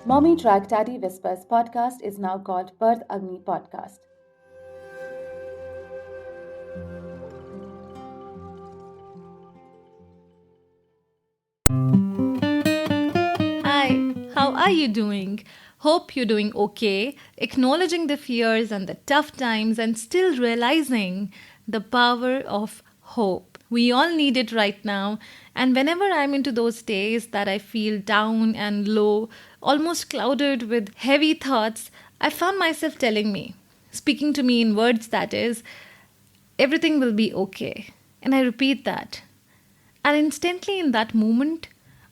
Mommytrack Daddy Whispers Podcast is now called Birth Agni Podcast. Hi, how are you doing? Hope you're doing okay, acknowledging the fears and the tough times and still realizing the power of hope. We all need it right now, and whenever I'm into those days that I feel down and low, almost clouded with heavy thoughts, I found myself telling me, speaking to me in words that is, everything will be okay. And I repeat that. And instantly in that moment,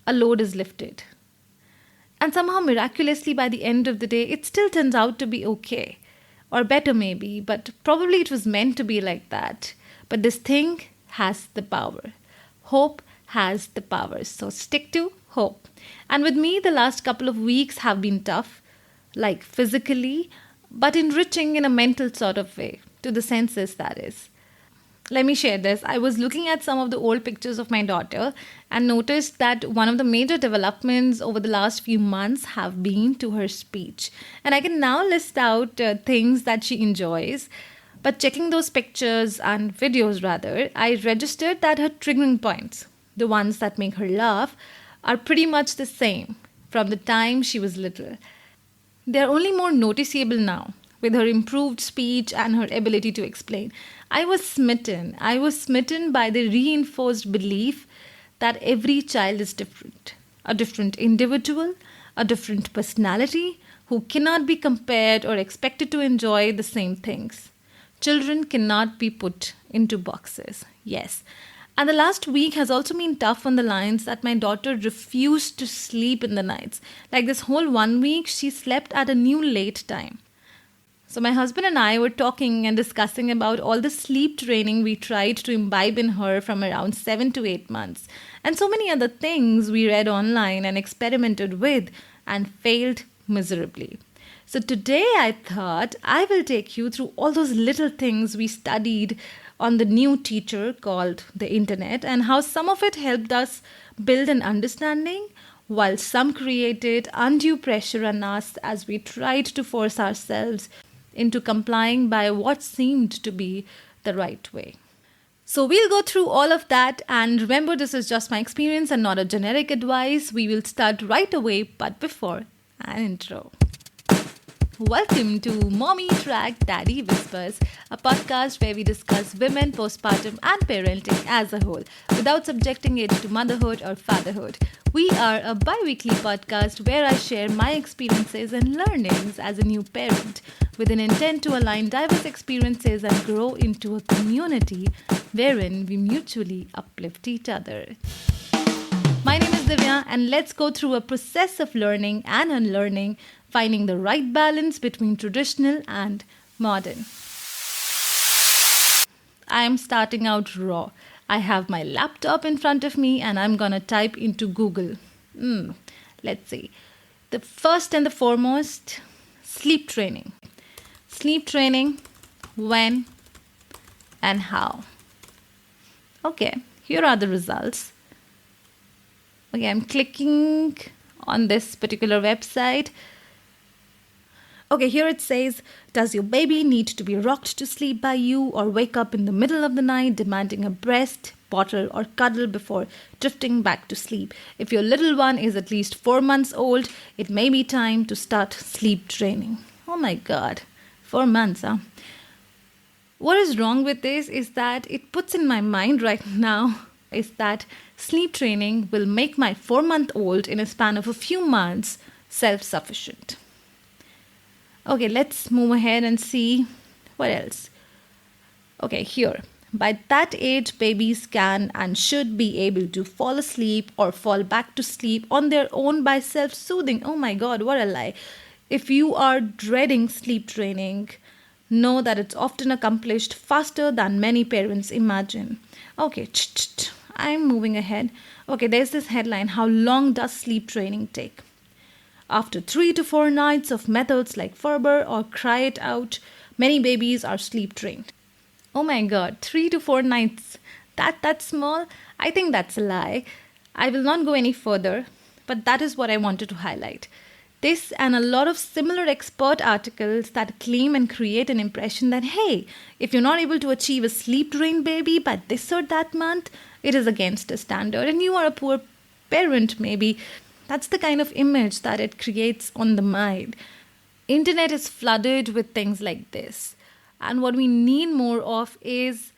a load is lifted. And somehow, miraculously, by the end of the day, it still turns out to be okay. Or better, maybe, but probably it was meant to be like that. But this thing has the power. Hope has the power. So stick to hope. And with me, the last couple of weeks have been tough, like physically, but enriching in a mental sort of way, to the senses, that is. Let me share this. I was looking at some of the old pictures of my daughter and noticed that one of the major developments over the last few months have been to her speech. And I can now list out things that she enjoys. But checking those pictures and videos rather, I registered that her triggering points, the ones that make her laugh, are pretty much the same from the time she was little. They're only more noticeable now with her improved speech and her ability to explain. I was smitten. I was smitten by the reinforced belief that every child is different. A different individual, a different personality who cannot be compared or expected to enjoy the same things. Children cannot be put into boxes. Yes. And the last week has also been tough on the lines that my daughter refused to sleep in the nights. Like this whole 1 week, she slept at a new late time. So my husband and I were talking and discussing about all the sleep training we tried to imbibe in her from around 7 to 8 months. And so many other things we read online and experimented with and failed miserably. So today I thought I will take you through all those little things we studied on the new teacher called the internet and how some of it helped us build an understanding while some created undue pressure on us as we tried to force ourselves into complying by what seemed to be the right way. So we'll go through all of that, and remember, this is just my experience and not a generic advice. We will start right away, but before an intro. Welcome to Mommytrack Daddy Whispers, a podcast where we discuss women, postpartum, and parenting as a whole without subjecting it to motherhood or fatherhood. We are a bi-weekly podcast where I share my experiences and learnings as a new parent with an intent to align diverse experiences and grow into a community wherein we mutually uplift each other. My name is Divya, and let's go through a process of learning and unlearning, finding the right balance between traditional and modern. I am starting out raw. I have my laptop in front of me and I'm gonna type into Google. Let's see. The first and the foremost, sleep training. Sleep training, when and how. Okay, here are the results. Okay, I'm clicking on this particular website. Okay, here it says, does your baby need to be rocked to sleep by you or wake up in the middle of the night demanding a breast, bottle or cuddle before drifting back to sleep? If your little one is at least 4 months old, it may be time to start sleep training. Oh my God, 4 months, huh? What is wrong with this is that it puts in my mind right now is that sleep training will make my 4-month-old in a span of a few months self-sufficient. Okay, let's move ahead and see what else. Okay, here. By that age, babies can and should be able to fall asleep or fall back to sleep on their own by self-soothing. Oh my God, what a lie. If you are dreading sleep training, know that it's often accomplished faster than many parents imagine. Okay, I'm moving ahead. Okay, there's this headline. How long does sleep training take? After 3 to 4 nights of methods like Ferber or Cry It Out, many babies are sleep trained. Oh my God, 3 to 4 nights. That's small? I think that's a lie. I will not go any further, but that is what I wanted to highlight. This and a lot of similar expert articles that claim and create an impression that, hey, if you're not able to achieve a sleep trained baby by this or that month, it is against the standard and you are a poor parent maybe. That's the kind of image that it creates on the mind. Internet is flooded with things like this. And what we need more of is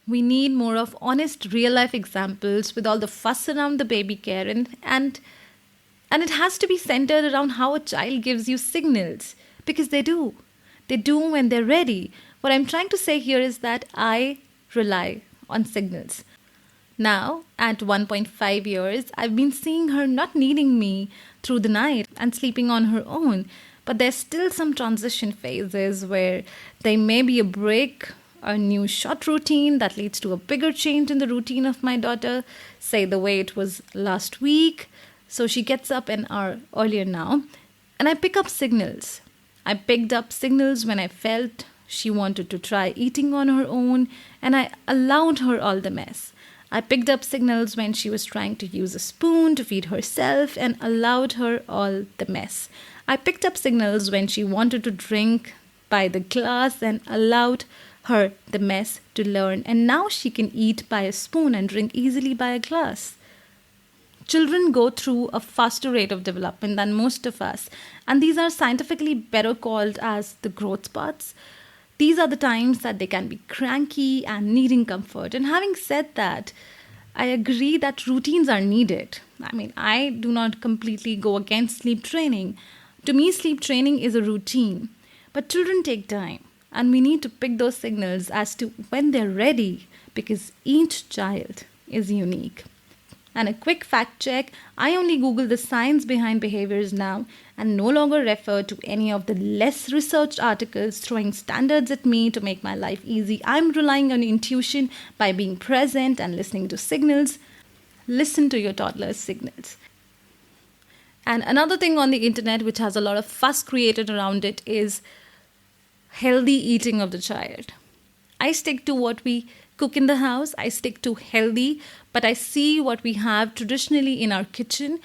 we need more of honest real life examples with all the fuss around the baby care and it has to be centered around how a child gives you signals because they do. They do when they're ready. What I'm trying to say here is that I rely on signals. Now, at 1.5 years, I've been seeing her not needing me through the night and sleeping on her own. But there's still some transition phases where there may be a break, a new short routine that leads to a bigger change in the routine of my daughter, say the way it was last week. So she gets up an hour earlier now, and I pick up signals. I picked up signals when I felt she wanted to try eating on her own, and I allowed her all the mess. I picked up signals when she was trying to use a spoon to feed herself and allowed her all the mess. I picked up signals when she wanted to drink by the glass and allowed her the mess to learn. And now she can eat by a spoon and drink easily by a glass. Children go through a faster rate of development than most of us, and these are scientifically better called as the growth spurts. These are the times that they can be cranky and needing comfort. And having said that, I agree that routines are needed. I mean, I do not completely go against sleep training. To me, sleep training is a routine. But children take time, and we need to pick those signals as to when they're ready because each child is unique. And a quick fact check, I only Google the science behind behaviors now and no longer refer to any of the less researched articles throwing standards at me to make my life easy. I'm relying on intuition by being present and listening to signals. Listen to your toddler's signals. And another thing on the internet which has a lot of fuss created around it is healthy eating of the child. I stick to what we cook in the house. I stick to healthy, but I see what we have traditionally in our kitchen,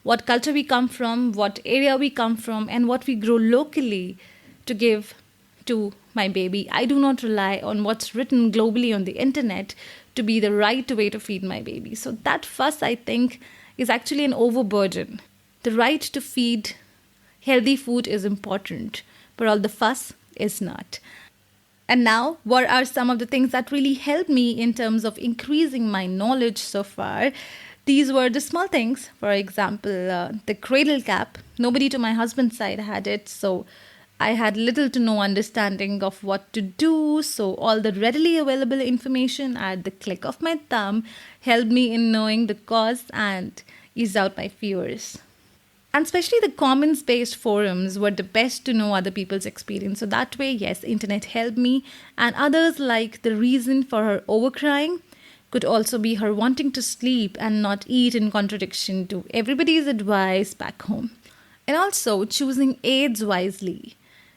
what culture we come from, what area we come from, and what we grow locally to give to my baby. I do not rely on what's written globally on the internet to be the right way to feed my baby. So that fuss, I think, is actually an overburden. The right to feed healthy food is important, but all the fuss is not. And now, what are some of the things that really helped me in terms of increasing my knowledge so far? These were the small things. For example, the cradle cap. Nobody to my husband's side had it, so I had little to no understanding of what to do. So all the readily available information at the click of my thumb helped me in knowing the cause and eased out my fears. And especially the comments-based forums were the best to know other people's experience. So that way, yes, internet helped me. And others like the reason for her overcrying could also be her wanting to sleep and not eat in contradiction to everybody's advice back home. And also choosing aids wisely.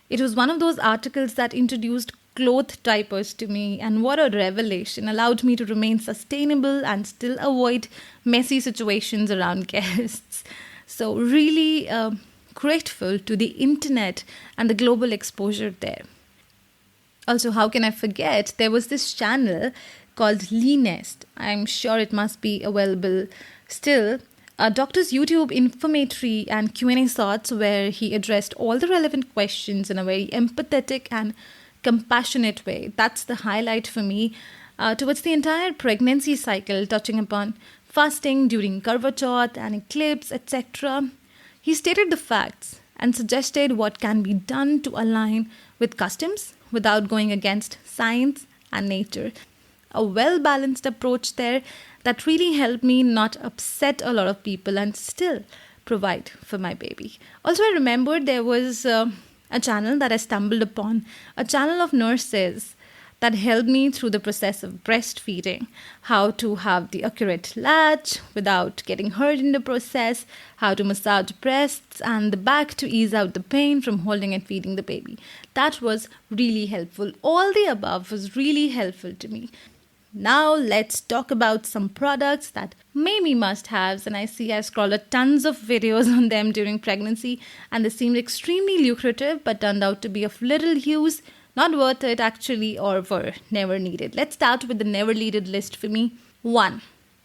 It was one of those articles that introduced cloth diapers to me, and what a revelation. Allowed me to remain sustainable and still avoid messy situations around guests. So really grateful to the internet and the global exposure there. Also, how can I forget? There was this channel called Lee Nest. I'm sure it must be available still. Doctor's YouTube informatory and Q&A thoughts where he addressed all the relevant questions in a very empathetic and compassionate way. That's the highlight for me towards the entire pregnancy cycle, touching upon fasting during Karva Chauth and eclipse, etc. He stated the facts and suggested what can be done to align with customs without going against science and nature. A well-balanced approach there that really helped me not upset a lot of people and still provide for my baby. Also, I remembered there was a channel that I stumbled upon, a channel of nurses that helped me through the process of breastfeeding, how to have the accurate latch without getting hurt in the process, how to massage breasts and the back to ease out the pain from holding and feeding the baby. That was really helpful. All the above was really helpful to me. Now let's talk about some products that maybe must-haves, and I see I scrolled tons of videos on them during pregnancy, and they seemed extremely lucrative but turned out to be of little use, not worth it actually, or were never needed. Let's start with the never needed list for me. 1.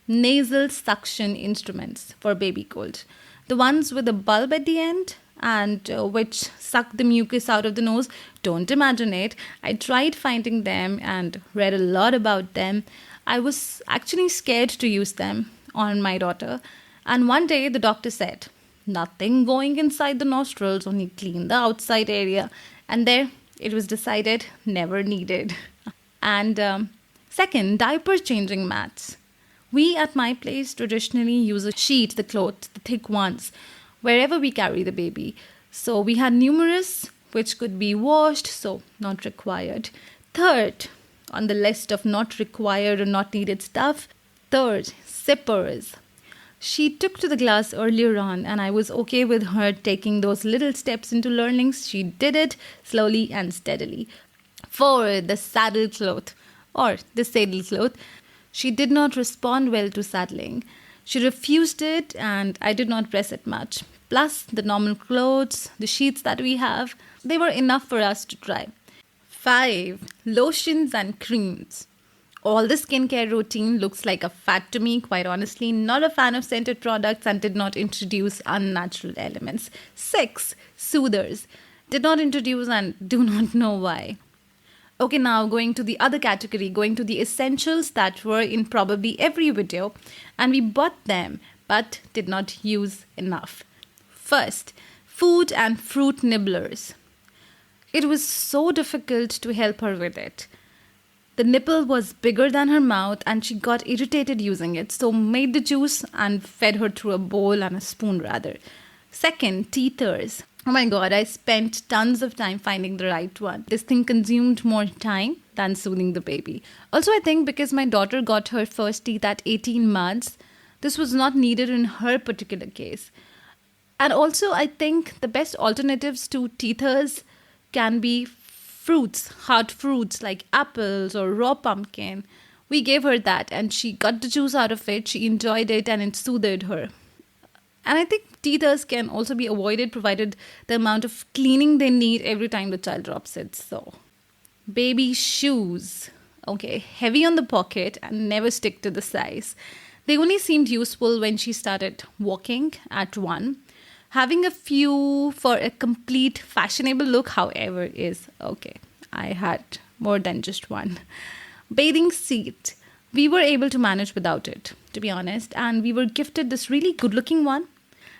Nasal suction instruments for baby cold. The ones with a bulb at the end and which suck the mucus out of the nose. Don't imagine it. I tried finding them and read a lot about them. I was actually scared to use them on my daughter. And one day the doctor said, nothing going inside the nostrils, only clean the outside area. And there it was decided, never needed. And second, diaper changing mats. We at my place traditionally use a sheet, the cloth, the thick ones, wherever we carry the baby. So we had numerous which could be washed, so not required. Third, on the list of not required or not needed stuff, third, sippers. She took to the glass earlier on and I was okay with her taking those little steps into learnings. She did it slowly and steadily. Fourth, the saddle cloth or the saddle cloth. She did not respond well to saddling. She refused it and I did not press it much. Plus the normal clothes, the sheets that we have, they were enough for us to try. 5. Lotions and creams. All the skincare routine looks like a fad to me, quite honestly. Not a fan of scented products and did not introduce unnatural elements. 6. Soothers. Did not introduce and do not know why. Okay, now going to the other category, going to the essentials that were in probably every video, and we bought them but did not use enough. First, food and fruit nibblers. It was so difficult to help her with it. The nipple was bigger than her mouth and she got irritated using it, so made the juice and fed her through a bowl and a spoon rather. Second, teethers. Oh my god, I spent tons of time finding the right one. This thing consumed more time than soothing the baby. Also, I think because my daughter got her first teeth at 18 months, this was not needed in her particular case. And also, I think the best alternatives to teethers can be fruits, hard fruits like apples or raw pumpkin. We gave her that and she got the juice out of it. She enjoyed it and it soothed her. And I think teethers can also be avoided provided the amount of cleaning they need every time the child drops it. So, baby shoes. Okay, heavy on the pocket and never stick to the size. They only seemed useful when she started walking at 1. Having a few for a complete fashionable look, however, is okay. I had more than just one. Bathing seat. We were able to manage without it, to be honest. And we were gifted this really good looking one.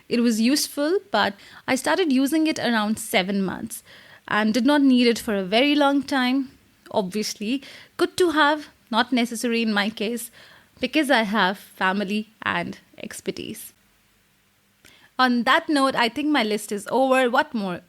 It was useful, but I started using it around 7 months and did not need it for a very long time. Obviously, good to have, not necessary in my case, because I have family and expertise. On that note, I think my list is over. What more?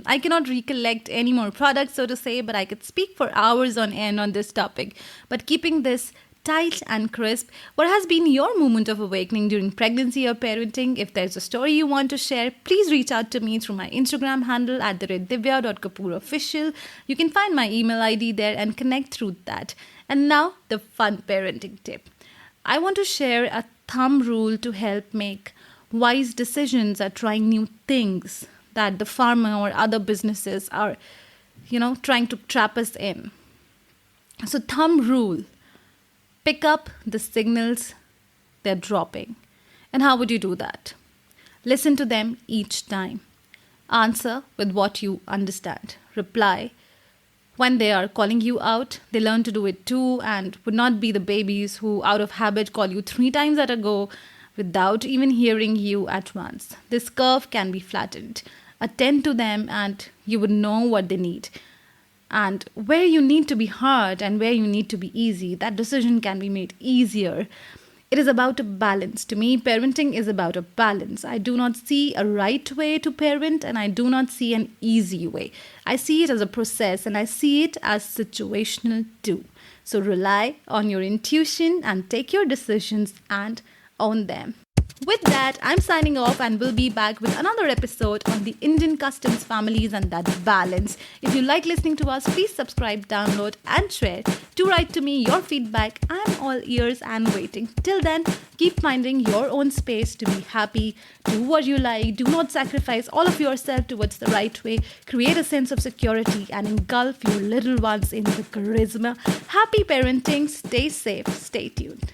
I cannot recollect any more products, so to say, but I could speak for hours on end on this topic. But keeping this tight and crisp, what has been your moment of awakening during pregnancy or parenting? If there's a story you want to share, please reach out to me through my Instagram handle at @divya.kapoorofficial. You can find my email ID there and connect through that. And now, the fun parenting tip. I want to share a thumb rule to help make wise decisions at trying new things that the pharma or other businesses are, trying to trap us in. So, thumb rule. Pick up the signals they're dropping. And how would you do that? Listen to them each time. Answer with what you understand. Reply. When they are calling you out, they learn to do it too and would not be the babies who out of habit call you 3 times at a go without even hearing you at once. This curve can be flattened. Attend to them and you would know what they need. And where you need to be hard and where you need to be easy, that decision can be made easier. It is about a balance. To me, parenting is about a balance. I do not see a right way to parent and I do not see an easy way. I see it as a process and I see it as situational too. So rely on your intuition and take your decisions and own them. With that, I'm signing off and we'll be back with another episode on the Indian customs, families, and that balance. If you like listening to us, please subscribe, download, and share. Do write to me your feedback. I'm all ears and waiting. Till then, keep finding your own space to be happy. Do what you like. Do not sacrifice all of yourself towards the right way. Create a sense of security and engulf your little ones in the charisma. Happy parenting. Stay safe. Stay tuned.